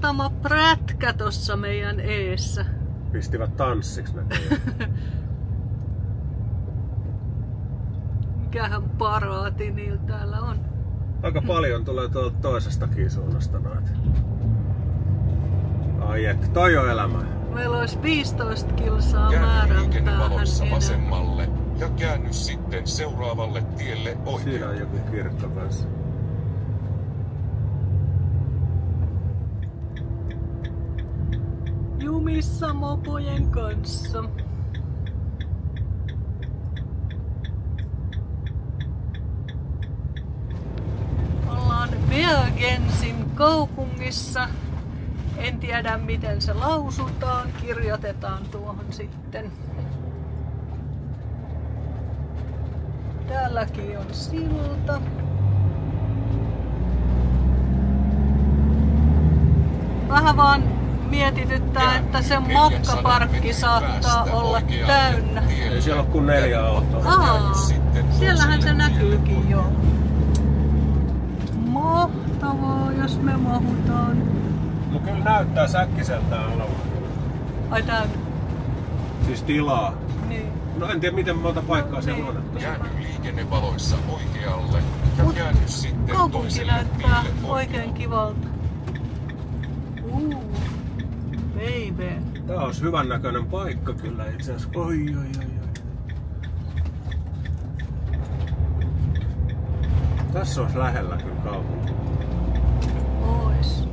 muutama prätkä tossa meidän eessä. Pistivät tanssiksi näköjään. Mikähän paraati niillä täällä on. Aika paljon tulee tuolta toisestakin suunnasta noita. Ai et, toi on elämä. Meillä olisi 15 kilsaa määränpäähän liikennevaloissa enää. vasemmalle ja käänny sitten seuraavalle tielle Siinä oikealle. on joku kirkko kanssa. Jumissa mopojen kanssa. Ollaan Bergensin kaupungissa. En tiedä miten se lausutaan. Kirjoitetaan tuohon sitten. Täälläkin on silta. Vähän vaan mietityttää, että se matkaparkki saattaa olla täynnä. Ei siellä ole kuin 4 autoa. Aa, siellähän se näkyykin jo. Mahtavaa, jos me mahutaan. No kyllä näyttää säkkiseltään olevan. Ai täynnä. Siis tilaa. Niin. No en tiedä miten monta paikkaa siellä on. Käänny liikennevaloissa oikealle ja Mut käänny sitten kaupunki toiselle näyttää tielle oikein kivalta. Baby. Tää olisi hyvän näköinen paikka kyllä itse asiassa. Oi. Tässä olisi lähellä kyllä kaupunki. Ois.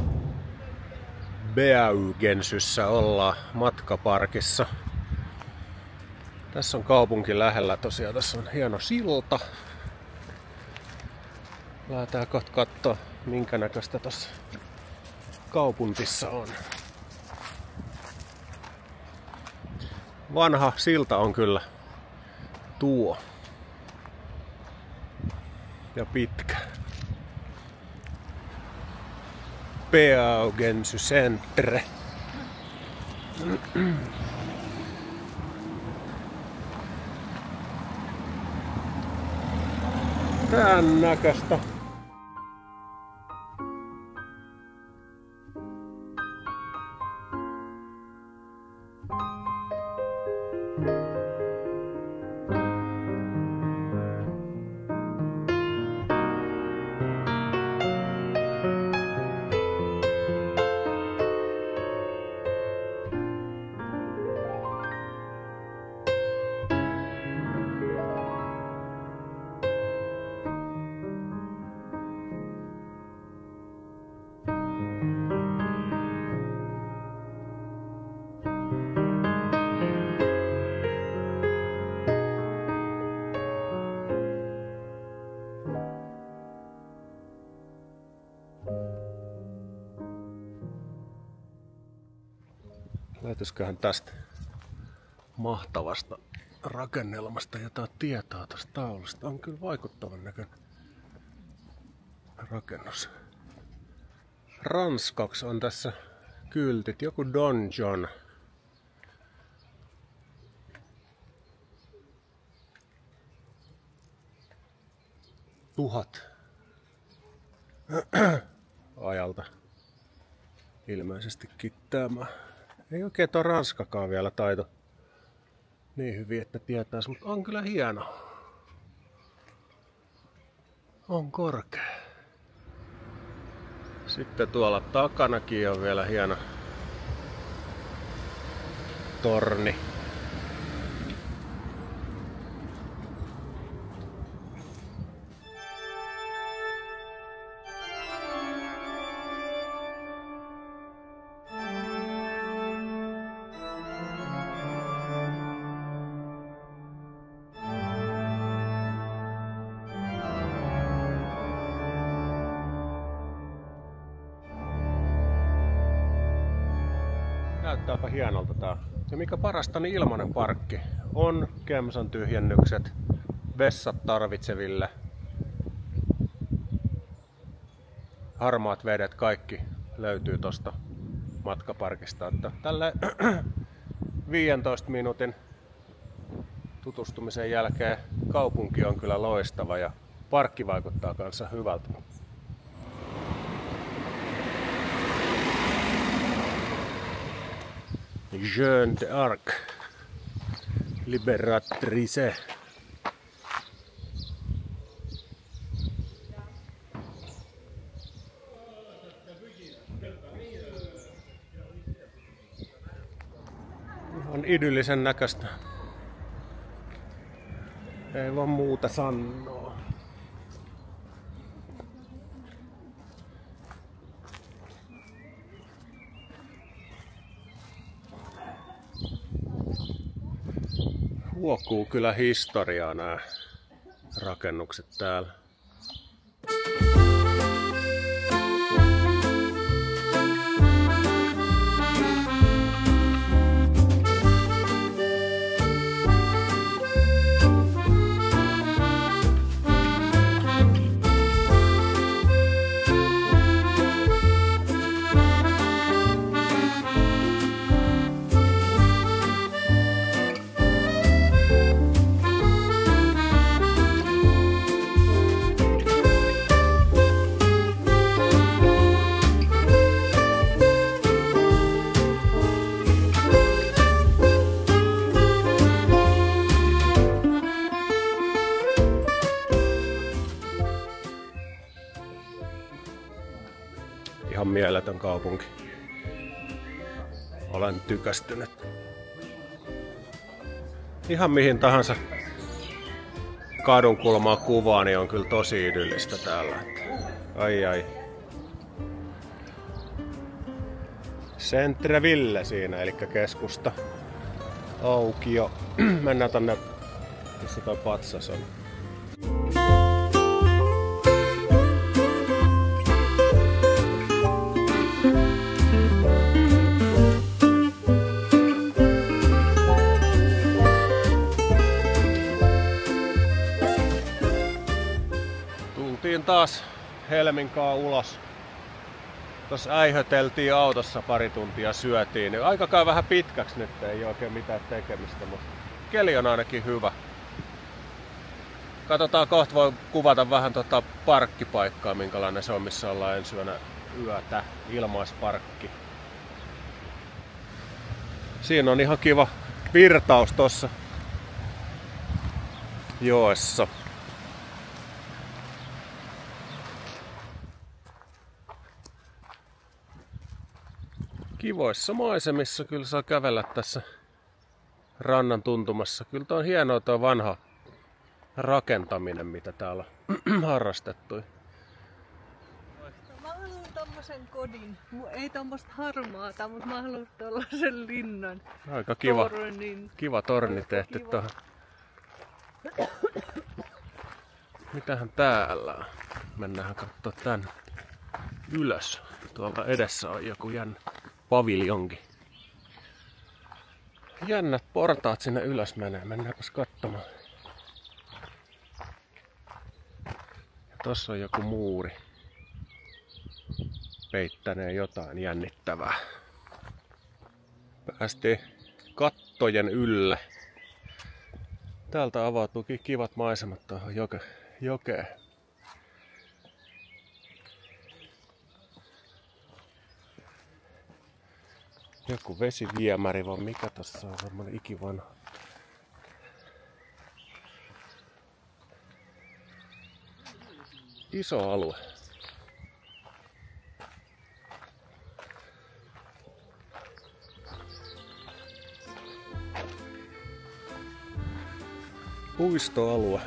Bergensyssä ollaan matkaparkissa. Tässä on kaupunki lähellä tosiaan. Tässä on hieno silta. Lähdetään kohta katsoa minkä näköistä tossa kaupungissa on. Vanha silta on kyllä tuo. Ja pitkä. Bergensy Centre. Tän näköistä. Löytyisiköhän tästä mahtavasta rakennelmasta jotain tietoa tästä taulusta? On kyllä vaikuttavan näköinen rakennus. Ranskaksi on tässä kyltit. Joku Don John. Tuhat ajalta ilmeisesti tämä. Ei oikein tuo ranskakaan vielä taito niin hyvin, että tietäisi, mutta on kyllä hieno. On korkea. Sitten tuolla takanakin on vielä hieno torni. Näyttääpä hienolta tää. Ja mikä parasta, niin ilmainen parkki. On Kemsan tyhjennykset, vessat tarvitseville. Harmaat vedet, kaikki löytyy tosta matkaparkista. Että tälle 15 minuutin tutustumisen jälkeen kaupunki on kyllä loistava ja parkki vaikuttaa kanssa hyvältä. Jeanne d'Arc. Liberatrice. On idyllisen näköistä. Ei vaan muuta sanoa. Huokuu kyllä historiaa nämä rakennukset täällä. Ihan mieletön kaupunki. Olen tykästynyt. Ihan mihin tahansa kadunkulmaa kuvaa, niin on kyllä tosi idyllistä täällä. Ai. Centreville siinä, eli keskusta. Aukio. Mennään tonne, missä toi patsas on. Taas Helminkaa ulos. Tuossa äihöteltiin autossa pari tuntia, syötiin. Aika käy vähän pitkäksi nyt, ei oikein mitään tekemistä, mutta keli on ainakin hyvä. Katsotaan, kohta voi kuvata vähän parkkipaikkaa, minkälainen se on, missä ollaan ensi yötä. Ilmaisparkki. Siinä on ihan kiva virtaus tossa joessa. Kivoissa maisemissa kyllä saa kävellä tässä rannan tuntumassa. Kyllä tuo on hienoa tuo vanha rakentaminen, mitä täällä on harrastettu. Mä haluan tommosen kodin. Ei tommosta harmaata, mutta mä haluan tollasen linnan. Aika kiva tornin. Kiva torni tehty tuohon. Mitähän täällä on? Mennään katsoa tän ylös. Tuolla edessä on joku jännä paviljonki. Jännät portaat sinne ylös menee. Mennäänpäs katsomaan. Ja tossa on joku muuri. Peittänee jotain jännittävää. Päästiin kattojen ylle. Täältä avautuukin kivat maisemat tuohon jokeen. Joku vesiviemäri, vai mikä tässä on, semmonen ikivanha. Iso alue. Puistoalue.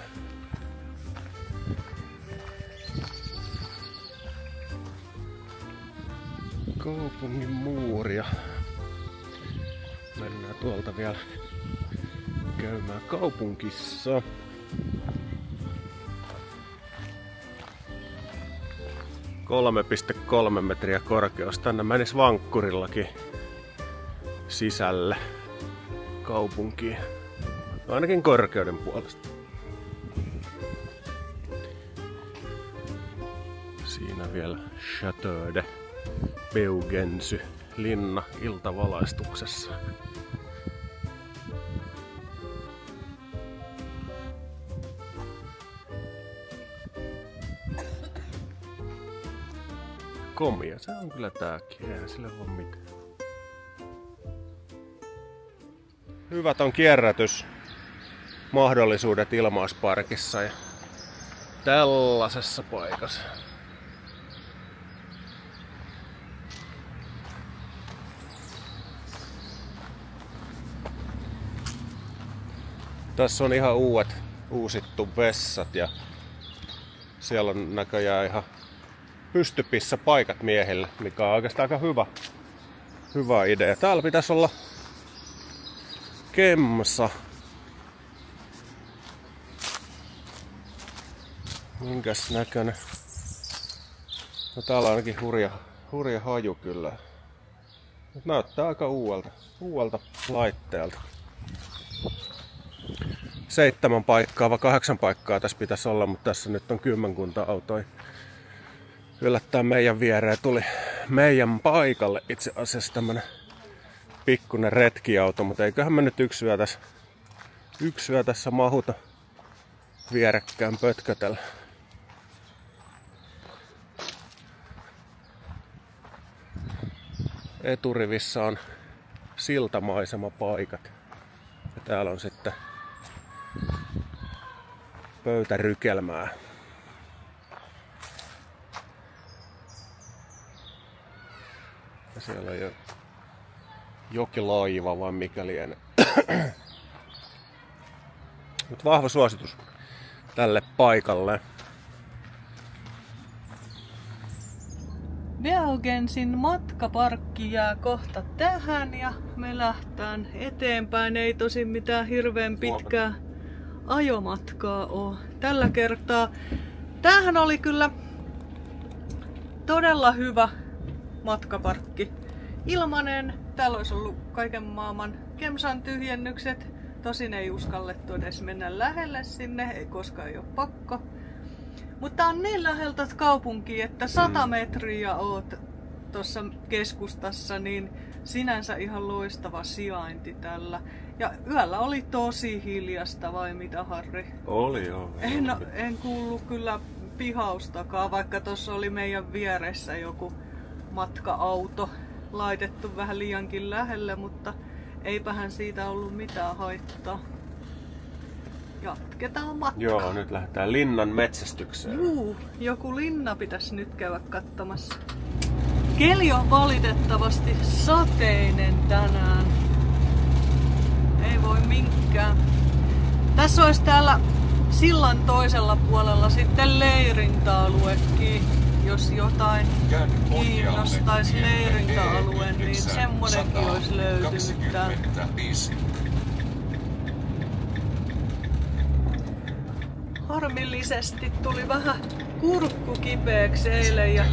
Kaupungin muuria. Mennään tuolta vielä käymään kaupunkissa. ,3 metriä korkeus. Tänne menisi vankkurillakin sisälle kaupunkiin. Ainakin korkeuden puolesta. Siinä vielä Chateau de Beaugency linna iltavalaistuksessa. Komia, se on kyllä tääkin, eihän sillä voi mitään. Hyvät on kierrätysmahdollisuudet Ilmaisparkissa ja tällaisessa paikassa. Tässä on ihan uusittu vessat ja siellä on näköjään ihan pystypissä paikat miehille, mikä on oikeastaan aika hyvä idea. Täällä pitäisi olla Kemsa. Minkäs näköinen? No täällä on ainakin hurja haju kyllä. Mut näyttää aika uudelta laitteelta. 7 paikkaa vai 8 paikkaa tässä pitäisi olla, mutta tässä nyt on kymmenkunta autoja. Yllättäen meidän viereen tuli meidän paikalle itse asiassa tämmönen pikkunen retkiauto, mutta eiköhän me nyt yksi yö tässä mahuta vierekkään pötkötellä. Eturivissä on siltamaisemapaikat ja täällä on sitten pöytärykelmää. Ja siellä on jo jokilaiva vai mikä lienee. Mut vahva suositus tälle paikalle. Beaugensin matkaparkki jää kohta tähän ja me lähtään eteenpäin. Ei tosin mitään hirveän pitkää ajomatkaa ole tällä kertaa. Tämähän oli kyllä todella hyvä matkaparkki. Ilmanen. Täällä olisi ollut kaiken maailman Kemsan tyhjennykset. Tosin ei uskallettu edes mennä lähelle sinne, koska ei ole pakko. Mutta on niin läheltä kaupunkiin, että 100 metriä oot tuossa keskustassa, niin sinänsä ihan loistava sijainti tällä. Ja yöllä oli tosi hiljasta, vai mitä, Harri? Oli joo. En kuullut kyllä pihaustakaan, vaikka tuossa oli meidän vieressä joku matka-auto laitettu vähän liiankin lähelle, mutta eipähän siitä ollut mitään haittaa. Jatketaan matkaa. Joo, nyt lähdetään linnan metsästykseen. Juu, joku linna pitäisi nyt käydä katsomassa. Keli on valitettavasti sateinen tänään. Ei voi minkään. Tässä olisi täällä sillan toisella puolella sitten leirintäaluekin. Jos jotain kiinnostaisi leirintäalue, niin semmonenkin olisi löytynyt täältä. Harmillisesti tuli vähän kurkku kipeäksi eilen ja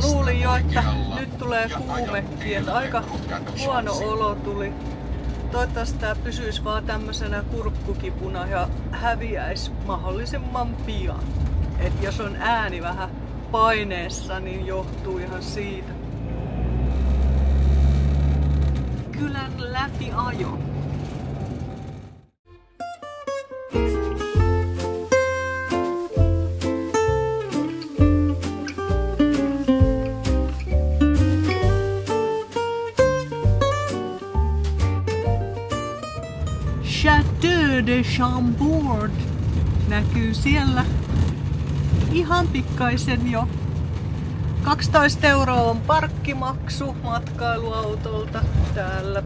luulin jo, että nyt tulee kuumekin, että aika huono olo tuli. Toivottavasti tää pysyisi vaan tämmöisenä kurkkukipuna ja häviäisi mahdollisimman pian. Et jos on ääni vähän paineessa, niin johtuu ihan siitä. Kylän läpi ajo. Chateau de Chambord näkyy siellä ihan pikkaisen jo. 12 € on parkkimaksu matkailuautolta täällä.